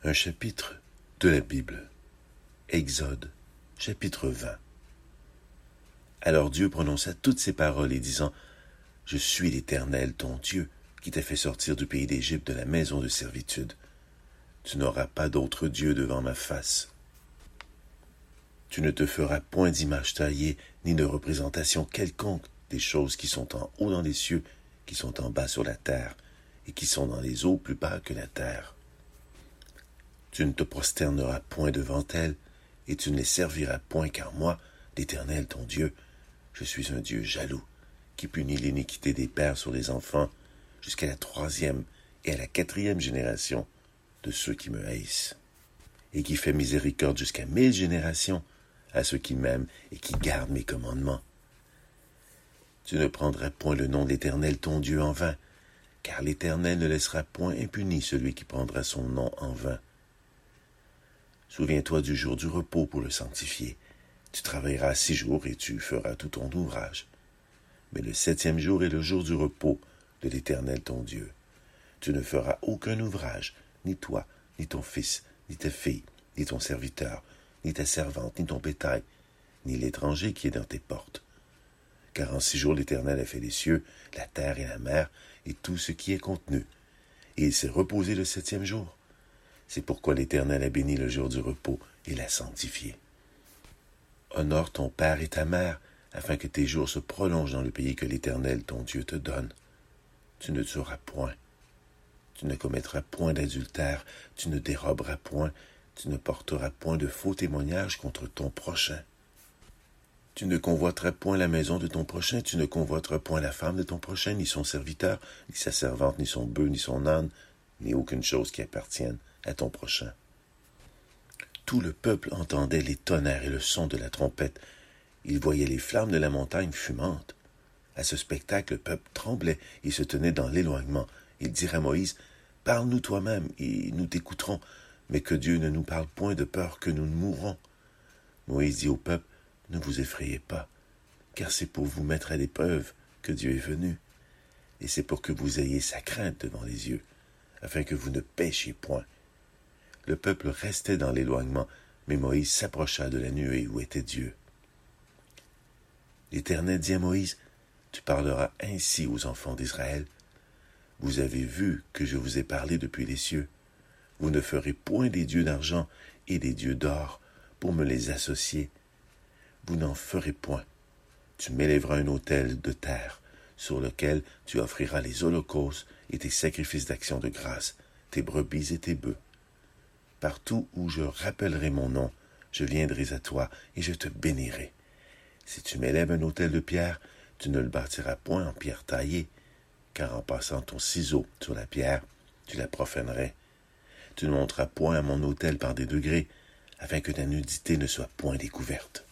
Un chapitre de la Bible. Exode, chapitre 20. Alors Dieu prononça toutes ces paroles et disant, « Je suis l'Éternel, ton Dieu, qui t'a fait sortir du pays d'Égypte de la maison de servitude. Tu n'auras pas d'autre Dieu devant ma face. Tu ne te feras point d'image taillée, ni de représentation quelconque des choses qui sont en haut dans les cieux, qui sont en bas sur la terre, et qui sont dans les eaux plus bas que la terre. Tu ne te prosterneras point devant elles, et tu ne les serviras point, car moi, l'Éternel ton Dieu, je suis un Dieu jaloux, qui punit l'iniquité des pères sur les enfants, jusqu'à la 3e et à la 4e génération de ceux qui me haïssent, et qui fait miséricorde jusqu'à 1000 générations à ceux qui m'aiment et qui gardent mes commandements. Tu ne prendras point le nom de l'Éternel ton Dieu en vain, car l'Éternel ne laissera point impuni celui qui prendra son nom en vain. Souviens-toi du jour du repos pour le sanctifier. Tu travailleras 6 jours et tu feras tout ton ouvrage. Mais le 7e jour est le jour du repos de l'Éternel ton Dieu. Tu ne feras aucun ouvrage, ni toi, ni ton fils, ni ta fille, ni ton serviteur, ni ta servante, ni ton bétail, ni l'étranger qui est dans tes portes. Car en 6 jours l'Éternel a fait les cieux, la terre et la mer, et tout ce qui est contenu. Et il s'est reposé le 7e jour. C'est pourquoi l'Éternel a béni le jour du repos et l'a sanctifié. Honore ton père et ta mère, afin que tes jours se prolongent dans le pays que l'Éternel ton Dieu te donne. Tu ne tueras point. Tu ne commettras point d'adultère, tu ne déroberas point, tu ne porteras point de faux témoignages contre ton prochain. Tu ne convoiteras point la maison de ton prochain, tu ne convoiteras point la femme de ton prochain, ni son serviteur, ni sa servante, ni son bœuf, ni son âne, ni aucune chose qui appartienne à ton prochain. » Tout le peuple entendait les tonnerres et le son de la trompette. Il voyait les flammes de la montagne fumantes. À ce spectacle, le peuple tremblait et se tenait dans l'éloignement. Ils dirent à Moïse, « Parle-nous toi-même, et nous t'écouterons, mais que Dieu ne nous parle point de peur que nous ne mourrons. » Moïse dit au peuple, « Ne vous effrayez pas, car c'est pour vous mettre à l'épreuve que Dieu est venu, et c'est pour que vous ayez sa crainte devant les yeux, afin que vous ne péchiez point. » Le peuple restait dans l'éloignement, mais Moïse s'approcha de la nuée où était Dieu. L'Éternel dit à Moïse, « Tu parleras ainsi aux enfants d'Israël. Vous avez vu que je vous ai parlé depuis les cieux. Vous ne ferez point des dieux d'argent et des dieux d'or pour me les associer. Vous n'en ferez point. Tu m'élèveras un autel de terre, sur lequel tu offriras les holocaustes et tes sacrifices d'action de grâce, tes brebis et tes bœufs. Partout où je rappellerai mon nom, je viendrai à toi et je te bénirai. Si tu m'élèves un autel de pierre, tu ne le bâtiras point en pierre taillée, car en passant ton ciseau sur la pierre, tu la profanerais. Tu ne monteras point à mon autel par des degrés, afin que ta nudité ne soit point découverte.